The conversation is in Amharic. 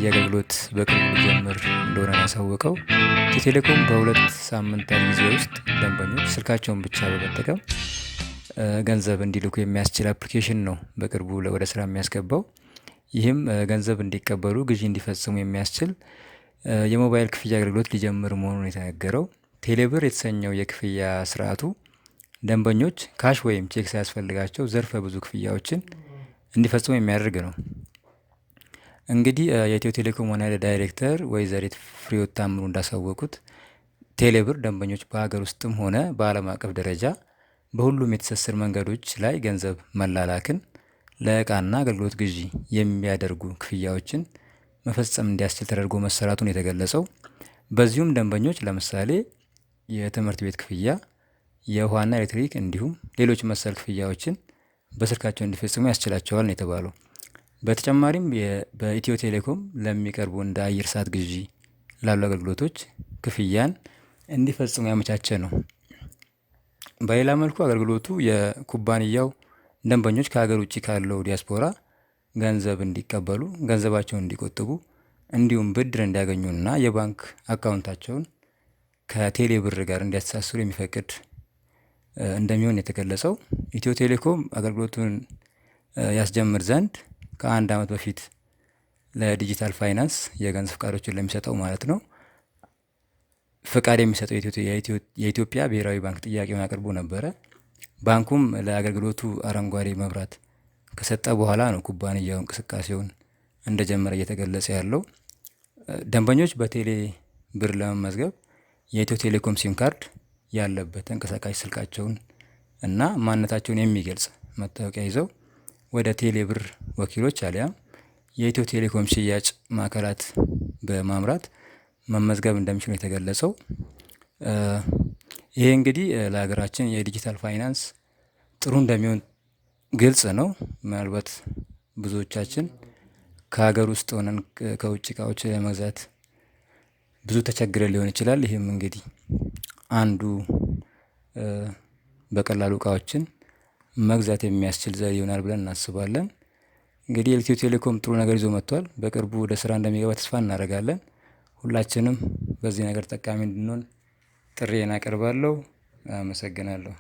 ክፍያ አገልግሎት በቅርቡ ሊጀምር እንደሆነ ነው ያሳወቀው። ኢትዮ ቴሌኮም በሁለት ሳምንታት ጊዜ ውስጥ ደንበኞች ስልካቸውን ብቻ በመጠቀም ገንዘብ እንዲልኩ የሚያስችል አፕሊኬሽን ነው በቅርቡ ወደ ስራ የሚያስገባው። ይህም ገንዘብ እንዲቀበሉ ግዢ እንዲፈጽሙ የሚያስችል የሞባይል ክፍያ አገልግሎት ሊጀምር መሆኑን የተነገረው። ቴሌብር የተሰኘው የክፍያ ስርዓቱ ደንበኞች ካሽ ወይም ቼክ ሳያስፈልጋቸው ዘርፈ ብዙ ክፍያዎችን እንዲፈጽሙ የሚያደርግ ነው። እንግዲህ የኢትዮ ቴሌኮም ዋና ዳይሬክተር ወይዘሪት ፍሬሕይወት ታምሩ እንዳሳወቁት ቴሌብር ደንበኞች በሀገር ውስጥም ሆነ በዓለም አቀፍ ደረጃ በሁሉም የትስስር መንገዶች ላይ ገንዘብ መላላክን ለእቃና አገልግሎት ግዢ የሚያደርጉ ክፍያዎችን መፈጸም እንዲያስችል ተደርጎ መሰራቱን የተገለጸው። በዚሁም ደንበኞች ለምሳሌ የትምህርት ቤት ክፍያ፣ የውሃና ኤሌክትሪክ እንዲሁም ሌሎች መሰል ክፍያዎችን በስልካቸው እንዲፈጽሙ ያስችላቸዋል ነው የተባለው። በተጨማሪም በኢትዮ ቴሌኮም ለሚቀርቡ እንደ አየር ሰዓት ግዢ ላሉ አገልግሎቶች ክፍያን እንዲፈጽሙ ያመቻቸ ነው። በሌላ መልኩ አገልግሎቱ የኩባንያው ደንበኞች ከሀገር ውጭ ካለው ዲያስፖራ ገንዘብ እንዲቀበሉ፣ ገንዘባቸውን እንዲቆጥቡ እንዲሁም ብድር እንዲያገኙና የባንክ አካውንታቸውን ከቴሌ ብር ጋር እንዲያስተሳስሩ የሚፈቅድ እንደሚሆን የተገለጸው። ኢትዮ ቴሌኮም አገልግሎቱን ያስጀምር ዘንድ ከአንድ ዓመት በፊት ለዲጂታል ፋይናንስ የገንዘብ ፍቃዶችን ለሚሰጠው ማለት ነው ፍቃድ የሚሰጠው የኢትዮጵያ ብሔራዊ ባንክ ጥያቄውን አቅርቦ ነበረ። ባንኩም ለአገልግሎቱ አረንጓዴ መብራት ከሰጠ በኋላ ነው ኩባንያው እንቅስቃሴውን እንደጀመረ እየተገለጸ ያለው። ደንበኞች በቴሌ ብር ለመመዝገብ የኢትዮ ቴሌኮም ሲም ካርድ ያለበት ተንቀሳቃሽ ስልካቸውን እና ማንነታቸውን የሚገልጽ መታወቂያ ይዘው ወደ ቴሌ ብር ወኪሎች አሊያም የኢትዮ ቴሌኮም ሽያጭ ማዕከላት በማምራት መመዝገብ እንደሚችሉ የተገለጸው። ይሄ እንግዲህ ለሀገራችን የዲጂታል ፋይናንስ ጥሩ እንደሚሆን ግልጽ ነው። ምናልባት ብዙዎቻችን ከሀገር ውስጥ ሆነን ከውጭ እቃዎች ለመግዛት ብዙ ተቸግረን ሊሆን ይችላል። ይህም እንግዲህ አንዱ በቀላሉ እቃዎችን መግዛት የሚያስችል ዘዴ ይሆናል ብለን እናስባለን። እንግዲህ የኢትዮ ቴሌኮም ጥሩ ነገር ይዞ መጥቷል። በቅርቡ ወደ ስራ እንደሚገባ ተስፋ እናደርጋለን። ሁላችንም በዚህ ነገር ጠቃሚ እንድንሆን ጥሪዬን አቀርባለሁ። አመሰግናለሁ።